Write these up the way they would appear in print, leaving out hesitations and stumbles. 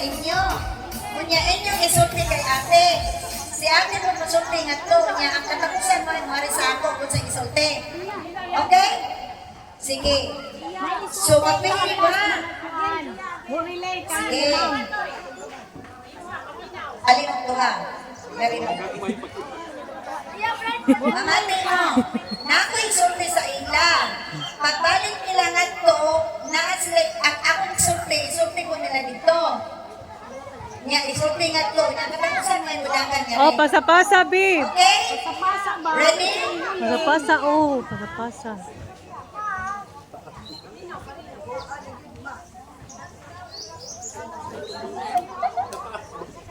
inyo. Kunya inyong isulti kay ate. Si ate mo masulti nga to. Kunya ang katapusan mo yung mari sa ako kung sa isulti. Okay? Sige. So, magpili mo ha. Sige. Alin ang tuha? Dari mo. Mamati mo. Naku isulti sa ila. Pagbalik nila nga to, ang akong isulti ko nila dito. Nya, isulti nga to. Nakatapusan mo yung budakan nga. Oh, pasa-pasa, babe. Okay? Ready? Pasa-pasa, oh. Pasa-pasa.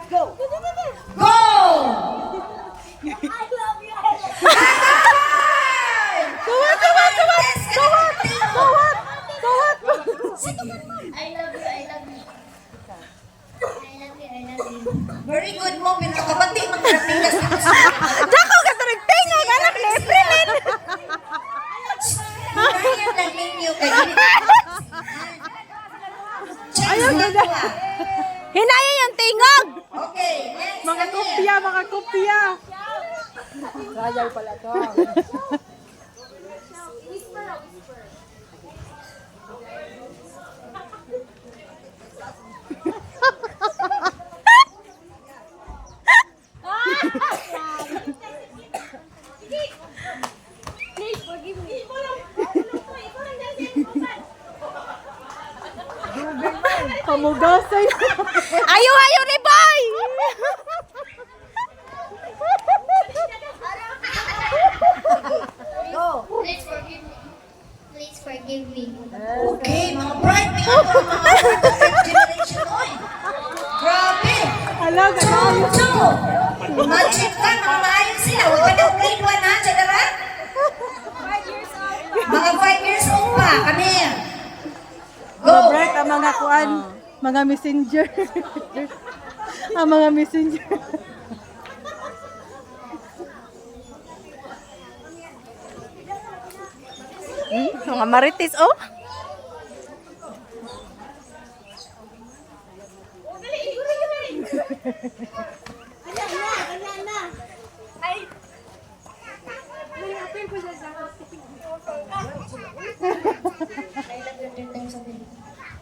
Go! Very good mo, pinakabati magkarapilas dito sa Dako ka turig tingog, anak ni Efren. Hinayan lang ninyo kay Ayaw na. Hinaya yung tingog. Okay, next. Mga kopya, mga kopya. Rayal pala to. Pamugasay. Ayaw ni boy. Please forgive me. Please forgive me. Okay, mga bright mga mga generation oy. Grabe. Alaga na. So, magic ka, mga maayos sila. Huwag ka daw grade 1 ha, Chadara? Mga 5 years old pa, kami. Go! Bright ang mga kuan, mga messenger. Ang mga messenger. Mga marites, oh.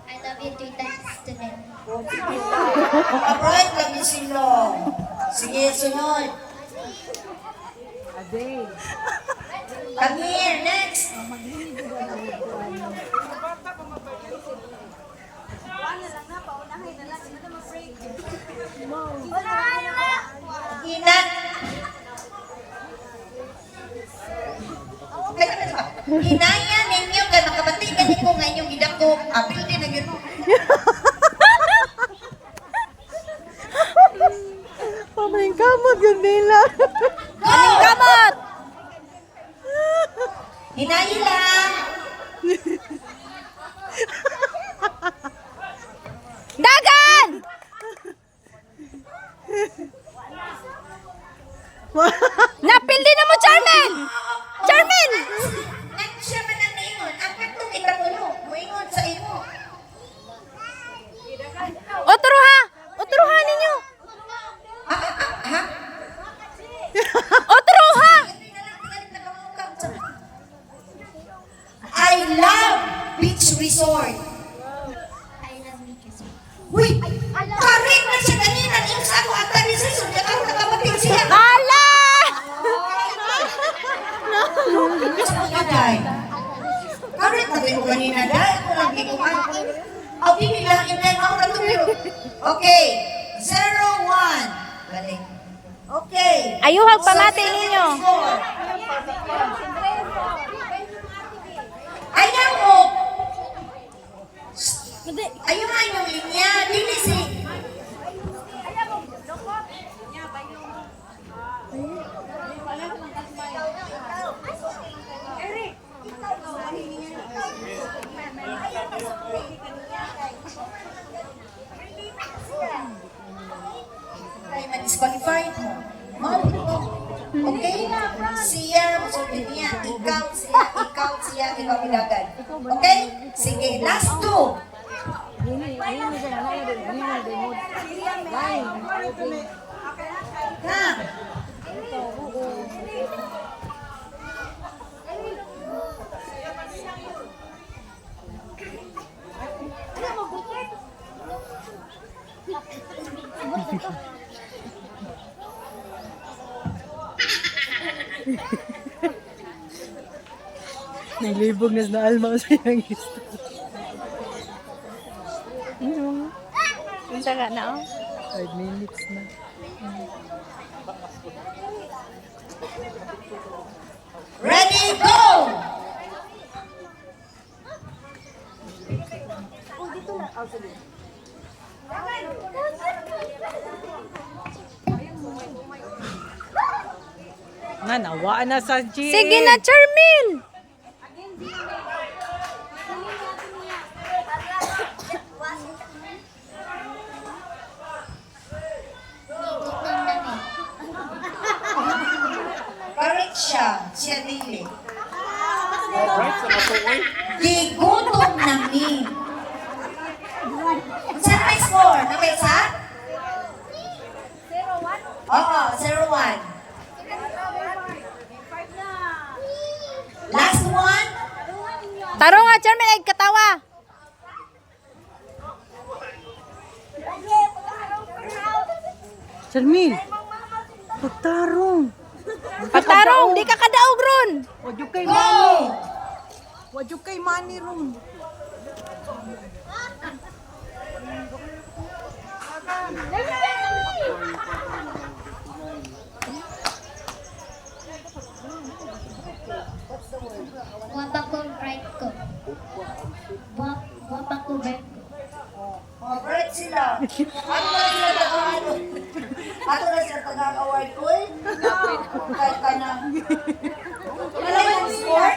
I love you 3 times today. Mga bright kami sila. Sige, sunod. Come here, next. Ina. Hinaya ninyo kay makabatigan ko nga inyong gidako. Apil din na yun. Pamaling kamot yun nila. Aning kamot! Hinayi lang. Dagan! Napildi na mo, Charmin! Charmin! Nang siya man ang naingon, ang katong itapulo, muingon sa imo. Otruha ninyo! Ha? Otruha! I love beach resort. I love you too. Uy! Karin na siya kanina. Yung sa ako ang tabi sa isod. Ako nakabating siya. Hala! Gusto mo ka, Day? Karin na tayo kanina, Day. Ako lang gikuman. Ako lang inay. Ako lang tumiro. Okay. 0-1. Balik. Okay. Ayuhag pamati ninyo. Ayaw mo. Ayaw nga yung linya. Dili si. Ay, ma-disqualified mo. Okay? Siya, masulti niya. Ikaw siya, ikaw ilagad. Okay? Sige, last two. Ha? Naglibog na alma sa iyang gusto. Unsa ka na, oh? 5 minutes na. Ready, go! Nga, nawaan na sa GM. Sige na, Charmin! Correct siya. Siya dili. Gigutom namin. Saan may score? Na may isa? 0-1? Oo, 0-1. Last one? Taro nga, Charmin, ay katawa! Charmil, pagtarong. Pagtarong, di ka kadaog ron! Wadyo kay Go! Manny. Wadyo kay Manny ron. Wapa ko right ko. Wapa ko right ko. Oh, break sila. Ano na sila taga-ano? Ato na sila taga-award ko eh. Kahit ka na. Wala yung score?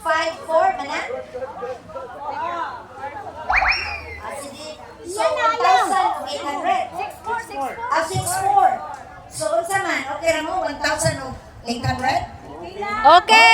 5-4 ba na? Ah, sige. So, 1,800. 6-4. Ah, 6-4. So, unsa man? Okay na mo? 1,800? Okay!